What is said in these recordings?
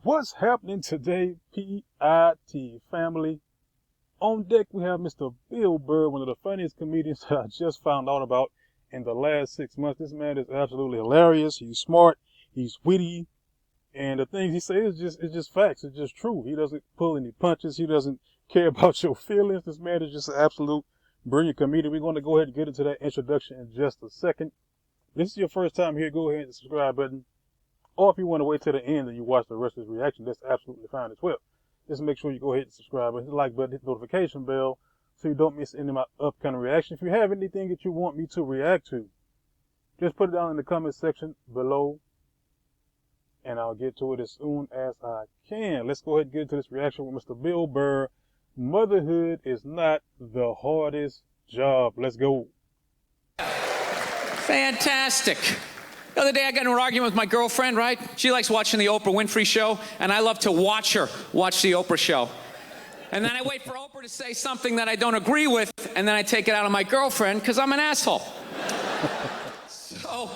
What's happening today, PIT family? On deck, we have Mr. Bill Burr, one of the funniest comedians I just found out about in the last 6 months. This man is absolutely hilarious. He's smart. He's witty. And the things he says it's just facts. It's just true. He doesn't pull any punches. He doesn't care about your feelings. This man is just an absolute brilliant comedian. We're going to go ahead and get into that introduction in just a second. If this is your first time here, go ahead and subscribe button. Or if you want to wait till the end and you watch the rest of his reaction, that's absolutely fine as well. Just make sure you go ahead and subscribe, hit the like button, hit the notification bell so you don't miss any of my upcoming reactions. If you have anything that you want me to react to, just put it down in the comment section below and I'll get to it as soon as I can. Let's go ahead and get into this reaction with Mr. Bill Burr. Motherhood is not the hardest job. Let's go. Fantastic. The other day I got into an argument with my girlfriend, right? She likes watching the Oprah Winfrey Show, and I love to watch her watch the Oprah Show. And then I wait for Oprah to say something that I don't agree with, and then I take it out on my girlfriend because I'm an asshole. So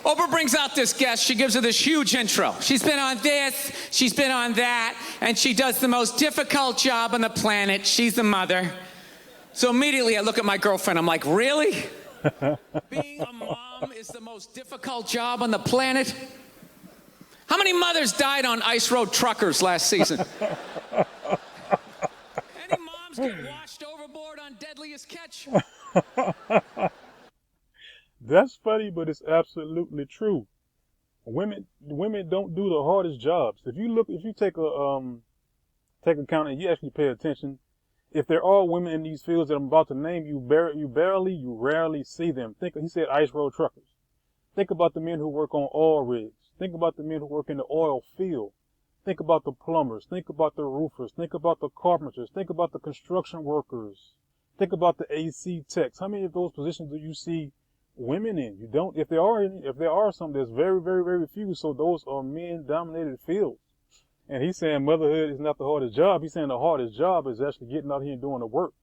Oprah brings out this guest. She gives her this huge intro. She's been on this, she's been on that, and she does the most difficult job on the planet. She's the mother. So immediately I look at my girlfriend. I'm like, really? Being a mom is the most difficult job on the planet? How many mothers died on ice road truckers last season? Any moms get washed overboard on Deadliest Catch? That's funny, but it's absolutely true. Women don't do the hardest jobs. If you take account and you actually pay attention, if there are women in these fields that I'm about to name, you rarely see them. He said ice road truckers. Think about the men who work on oil rigs. Think about the men who work in the oil field. Think about the plumbers. Think about the roofers. Think about the carpenters. Think about the construction workers. Think about the AC techs. How many of those positions do you see women in? You don't. If there are some, there's very, very, very few. So those are men-dominated fields. And he's saying motherhood is not the hardest job. He's saying the hardest job is actually getting out here and doing the work.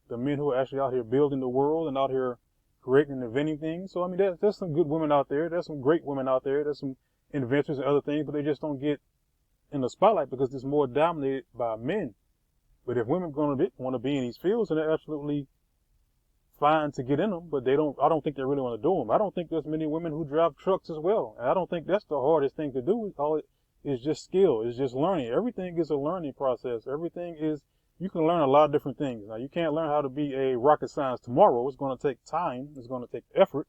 The men who are actually out here building the world and out here creating and inventing things. So, I mean, there's some good women out there. There's some great women out there. There's some inventors and other things, but they just don't get in the spotlight because it's more dominated by men. But if women want to be in these fields, then they're absolutely fine to get in them, but I don't think they really want to do them. I don't think there's many women who drive trucks as well. And I don't think that's the hardest thing to do. It's just skill. It's just learning. Everything is a learning process. You can learn a lot of different things. Now, you can't learn how to be a rocket scientist tomorrow. It's going to take time. It's going to take effort.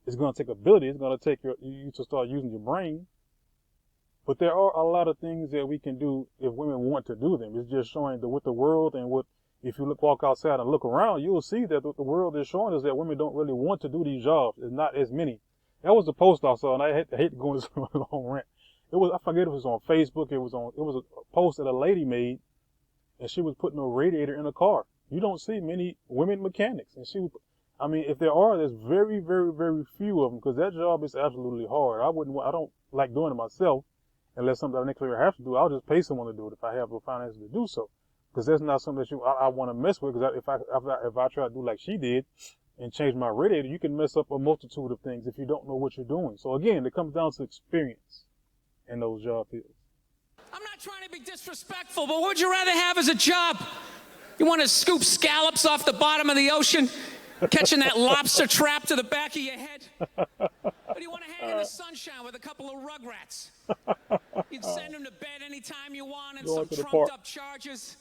It's going to take ability. It's going to take you to start using your brain. But there are a lot of things that we can do if women want to do them. It's just showing with the world and if you walk outside and look around, you'll see that what the world is showing us that women don't really want to do these jobs. There's not as many. That was the post I saw, and I hate to go on this long rant. I forget if it was on Facebook. It was a post that a lady made, and she was putting a radiator in a car. You don't see many women mechanics, and if there are, there's very, very, very few of them because that job is absolutely hard. I don't like doing it myself unless something I necessarily have to do. I'll just pay someone to do it if I have the finances to do so, because that's not something that I want to mess with. Because if I try to do like she did and change my radiator, you can mess up a multitude of things if you don't know what you're doing. So again, it comes down to experience in those job fields. I'm not trying to be disrespectful, but what would you rather have as a job? You want to scoop scallops off the bottom of the ocean, catching that lobster trap to the back of your head? Or do you want to hang in the sunshine with a couple of rugrats? You'd send them to bed anytime you want and some trumped up charges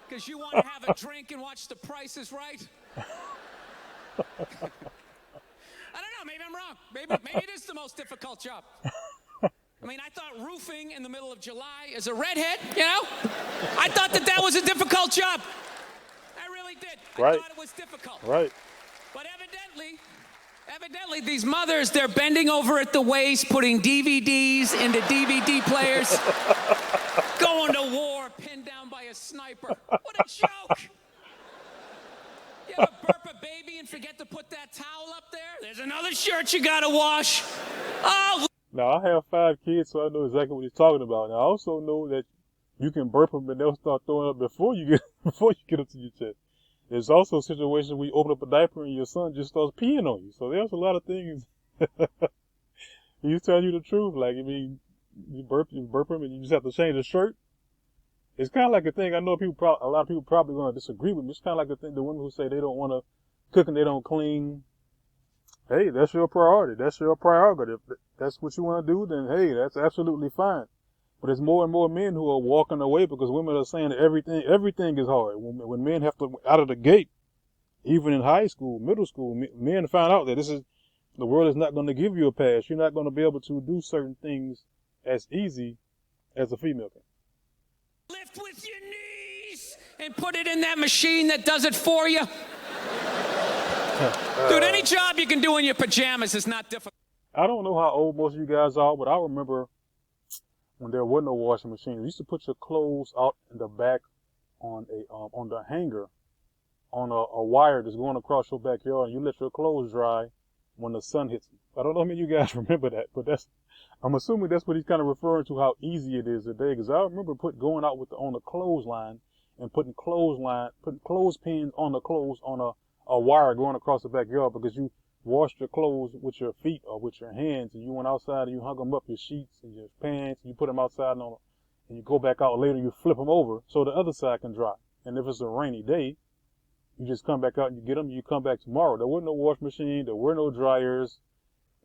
because you want to have a drink and watch The Price is Right? I don't know, maybe I'm wrong. Maybe it is the most difficult job. I mean, I thought roofing in the middle of July as a redhead, I thought that was a difficult job. I really did. I thought it was difficult. Right. But evidently, these mothers, they're bending over at the waist, putting DVDs into DVD players, going to war, pinned down by a sniper. What a joke. You ever burp a baby and forget to put that towel up there? There's another shirt you gotta wash. Oh. Now, I have 5 kids, so I know exactly what he's talking about. Now, I also know that you can burp them and they'll start throwing up before you get up to your chest. There's also situations where you open up a diaper and your son just starts peeing on you. So there's a lot of things. He's telling you the truth. Like, I mean, you burp them, and you just have to change the shirt. It's kind of like a thing. I know a lot of people probably going to disagree with me. It's kind of like the thing, the women who say they don't want to cook and they don't clean. Hey, that's your priority. That's your prerogative. If that's what you want to do, then hey, that's absolutely fine. But there's more and more men who are walking away because women are saying that everything is hard. When men have to, out of the gate, even in high school, middle school, men find out that the world is not going to give you a pass. You're not going to be able to do certain things as easy as a female can. Lift with your knees and put it in that machine that does it for you. Dude, any job you can do in your pajamas is not difficult. I don't know how old most of you guys are, but I remember when there wasn't no washing machine. You used to put your clothes out in the back on the hanger on a wire that's going across your backyard, and you let your clothes dry when the sun hits them. I don't know how many of you guys remember that, but I'm assuming that's what he's kind of referring to, how easy it is today. Because I remember going out on the clothesline and putting clothespins on the clothes on a wire going across the backyard, because you washed your clothes with your feet or with your hands, and you went outside and you hung them up, your sheets and your pants, and you put them outside and you go back out later and you flip them over so the other side can dry. And if it's a rainy day, you just come back out and you get them and you come back tomorrow. There wasn't no wash machine. There were no dryers.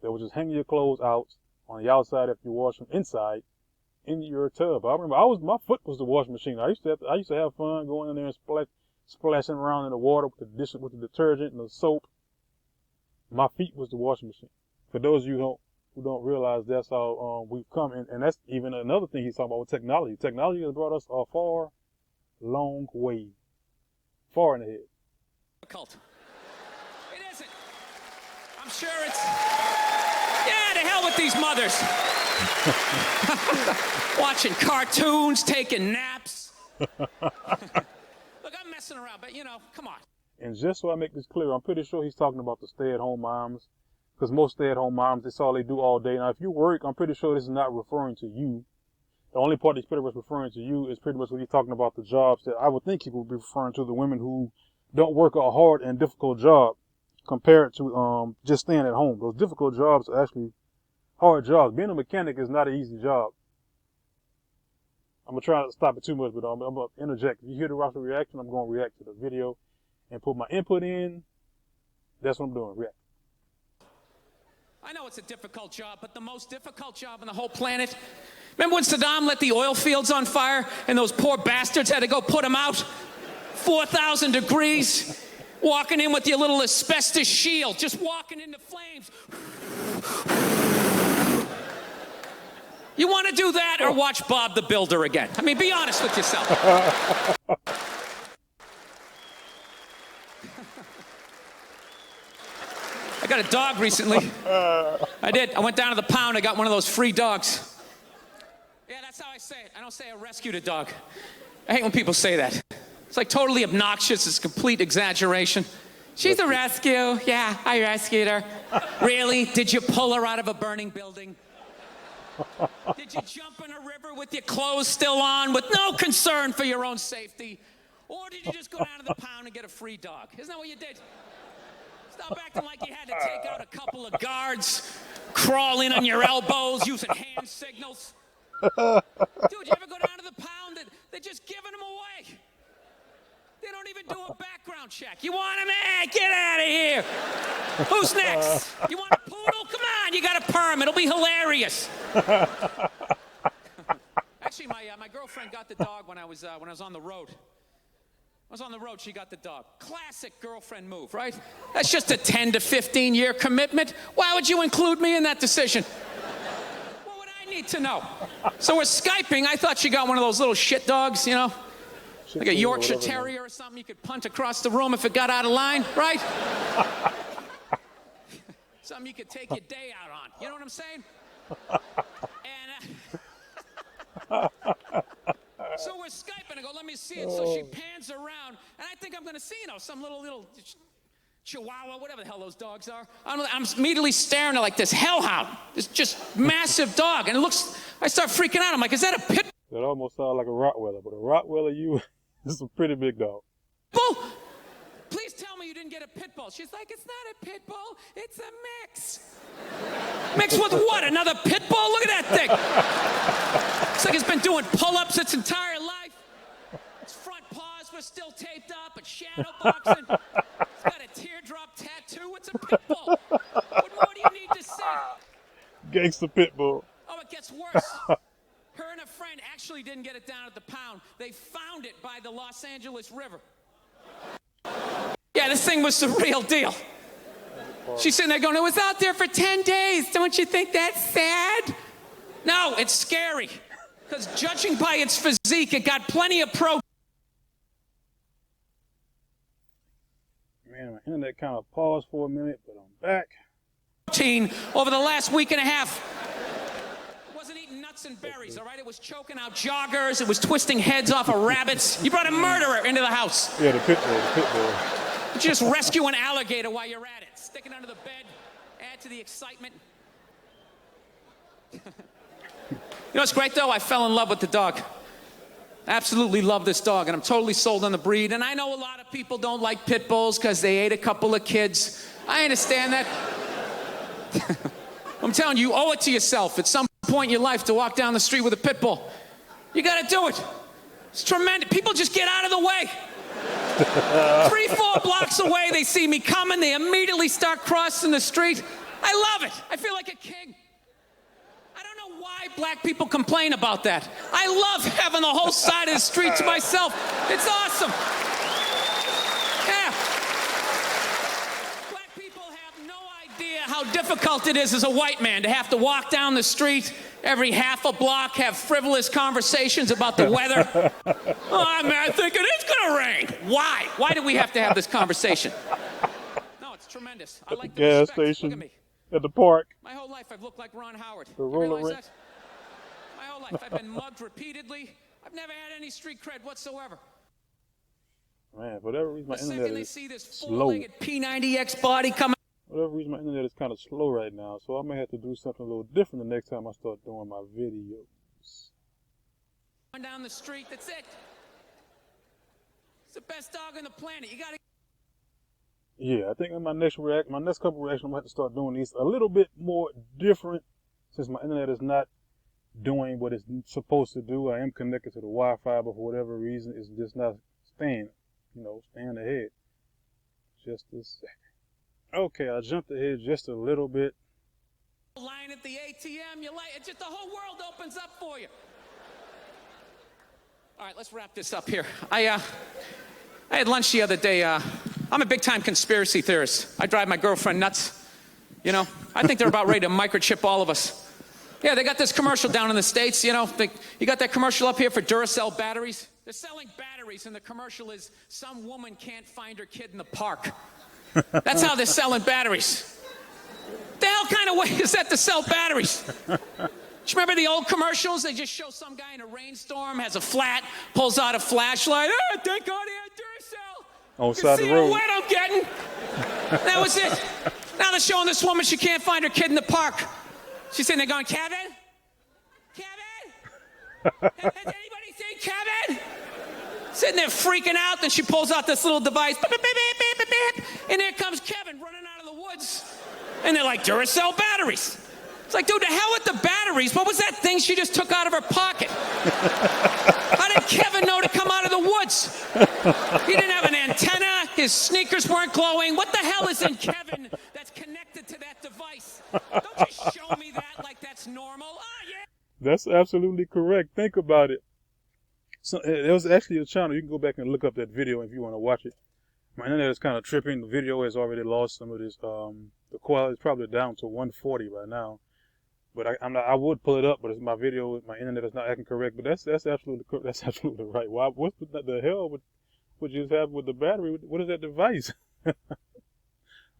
They were just hanging your clothes out on the outside after you wash them inside in your tub. I remember my foot was the washing machine. I used to have fun going in there and splashing around in the water with the detergent and the soap. My feet was the washing machine. For those of you who don't realize, that's how we've come. And that's even another thing he's talking about with technology. Technology has brought us a far, long way. Far in ahead. Difficult. It isn't. I'm sure it's... Yeah, to hell with these mothers. Watching cartoons, taking naps. Look, I'm messing around, but come on. And just so I make this clear, I'm pretty sure he's talking about the stay-at-home moms, because most stay-at-home moms, that's all they do all day. Now, if you work, I'm pretty sure this is not referring to you. The only part he's pretty much referring to you is pretty much when he's talking about the jobs that I would think he would be referring to, the women who don't work a hard and difficult job compared to just staying at home. Those difficult jobs are actually hard jobs. Being a mechanic is not an easy job. I'm going to try not to stop it too much, but I'm going to interject. If you hear the Roster reaction, I'm going to react to the video and put my input in. That's what I'm doing, react. I know it's a difficult job, but the most difficult job on the whole planet. Remember when Saddam lit the oil fields on fire and those poor bastards had to go put them out? 4,000 degrees, walking in with your little asbestos shield, just walking into flames. You want to do that or watch Bob the Builder again? I mean, be honest with yourself. I got a dog recently. I did. I went down to the pound. I got one of those free dogs. Yeah, that's how I say it. I don't say I rescued a dog. I hate when people say that. It's like totally obnoxious. It's complete exaggeration. She's a rescue. Yeah, I rescued her. Really? Did you pull her out of a burning building? Did you jump in a river with your clothes still on with no concern for your own safety? Or did you just go down to the pound and get a free dog? Isn't that what you did? Stop acting like you had to take out a couple of guards, crawl in on your elbows, using hand signals. Dude, you ever go down to the pound? They're just giving them away. They don't even do a background check. You want him? Hey, get out of here. Who's next? You want a poodle? Come on, you got a perm. It'll be hilarious. Actually, my girlfriend got the dog when I was on the road. I was on the road, she got the dog. Classic girlfriend move, right? That's just a 10 to 15 year commitment. Why would you include me in that decision? What would I need to know? So we're Skyping. I thought she got one of those little shit dogs, like a Yorkshire Terrier or something you could punt across the room if it got out of line, right? Something you could take your day out on. You know what I'm saying? And so we're Skyping. I go, let me see it. So she pans around, and I think I'm going to see, some little Chihuahua, whatever the hell those dogs are. I'm immediately staring at like this hellhound, this just massive dog, and I start freaking out. I'm like, is that a pit? That almost sounds like a Rottweiler, but a Rottweiler, is a pretty big dog. Bull! Please tell me you didn't get a pit bull. She's like, it's not a pit bull, it's a mix. Mixed with what? Another pit bull? Look at that thing. Looks like it's been doing pull-ups its entire life. Its front paws were still taped up, but shadow boxing. It's got a teardrop tattoo. It's a pit bull. What more do you need to see? Gangster pit bull. Oh, it gets worse. Her and a friend actually didn't get it down at the pound. They found it by the Los Angeles River. Yeah, this thing was the real deal. She's sitting there going, it was out there for 10 days. Don't you think that's sad? No, it's scary. Because judging by its physique, it got plenty of protein. Man, my internet kind of paused for a minute, but I'm back. Over the last week and a half. It wasn't eating nuts and berries, all right? It was choking out joggers. It was twisting heads off of rabbits. You brought a murderer into the house. Yeah, the pit bull. You just rescue an alligator while you're at it. Stick it under the bed. Add to the excitement. You know what's great, though? I fell in love with the dog. Absolutely love this dog, and I'm totally sold on the breed. And I know a lot of people don't like pit bulls because they ate a couple of kids. I understand that. I'm telling you, you owe it to yourself at some point in your life to walk down the street with a pit bull. You got to do it. It's tremendous. People just get out of the way. 3-4 blocks away, they see me coming. They immediately start crossing the street. I love it. I feel like a king. I don't know why black people complain about that. I love having the whole side of the street to myself. It's awesome. Yeah. Black people have no idea how difficult it is as a white man to have to walk down the street every half a block, have frivolous conversations about the weather. Oh, man, I think it is going to rain. Why? Why do we have to have this conversation? No, it's tremendous. I like the gas respect. station. Look at me. At the park. My whole life I've looked like Ron Howard. The You roller realize rink. that? My whole life I've been mugged repeatedly. I've never had any street cred whatsoever. Man, for whatever reason, my The second internet they is see this slow. four-legged P90X body coming. For whatever reason, my internet is kind of slow right now, so I may have to do something a little different the next time I start doing my videos. Down the street, that's it. It's the best dog on the planet. You gotta. Yeah, I think in my next couple reactions, I'm gonna have to start doing these a little bit more different, since my internet is not doing what it's supposed to do. I am connected to the Wi-Fi, but for whatever reason, it's just not staying ahead. Just a second. Okay, I jumped ahead just a little bit. Line at the ATM, you like it, just the whole world opens up for you. All right, let's wrap this up here. I had lunch the other day. I'm a big-time conspiracy theorist. I drive my girlfriend nuts. You know, I think they're about ready to microchip all of us. Yeah, they got this commercial down in the States, you know. You got that commercial up here for Duracell batteries? They're selling batteries, and the commercial is some woman can't find her kid in the park. That's how they're selling batteries. The hell kind of way is that to sell batteries? Do you remember the old commercials? They just show some guy in a rainstorm, has a flat, pulls out a flashlight. Oh, thank God he had Duracell. On You side see of the road. how wet I'm getting? That was it. Now they're showing this woman, she can't find her kid in the park. She's sitting there going, Kevin? Kevin? Has anybody seen Kevin? Sitting there freaking out, then she pulls out this little device. Beep, beep, beep, beep, beep, beep, and there comes Kevin running out of the woods. And they're like, Duracell batteries. It's like, dude, the hell with the batteries. What was that thing she just took out of her pocket? How did Kevin know to come out of the woods? He didn't have an antenna. His sneakers weren't glowing. What the hell is in Kevin that's connected to that device? Don't just show me that like that's normal. Oh, yeah. That's absolutely correct. Think about it. So there was actually a channel. You can go back and look up that video if you want to watch it. My internet is kind of tripping. The video has already lost some of this. The quality is probably down to 140 by now. But I would pull it up, but it's my internet is not acting correct. But that's absolutely right. Why? What the hell would you have with the battery? What is that device?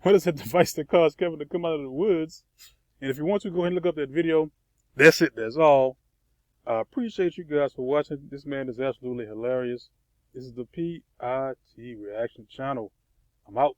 What is that device that caused Kevin to come out of the woods? And if you want to, go ahead and look up that video. That's it. That's all. I appreciate you guys for watching. This man is absolutely hilarious. This is the PIT Reaction Channel. I'm out.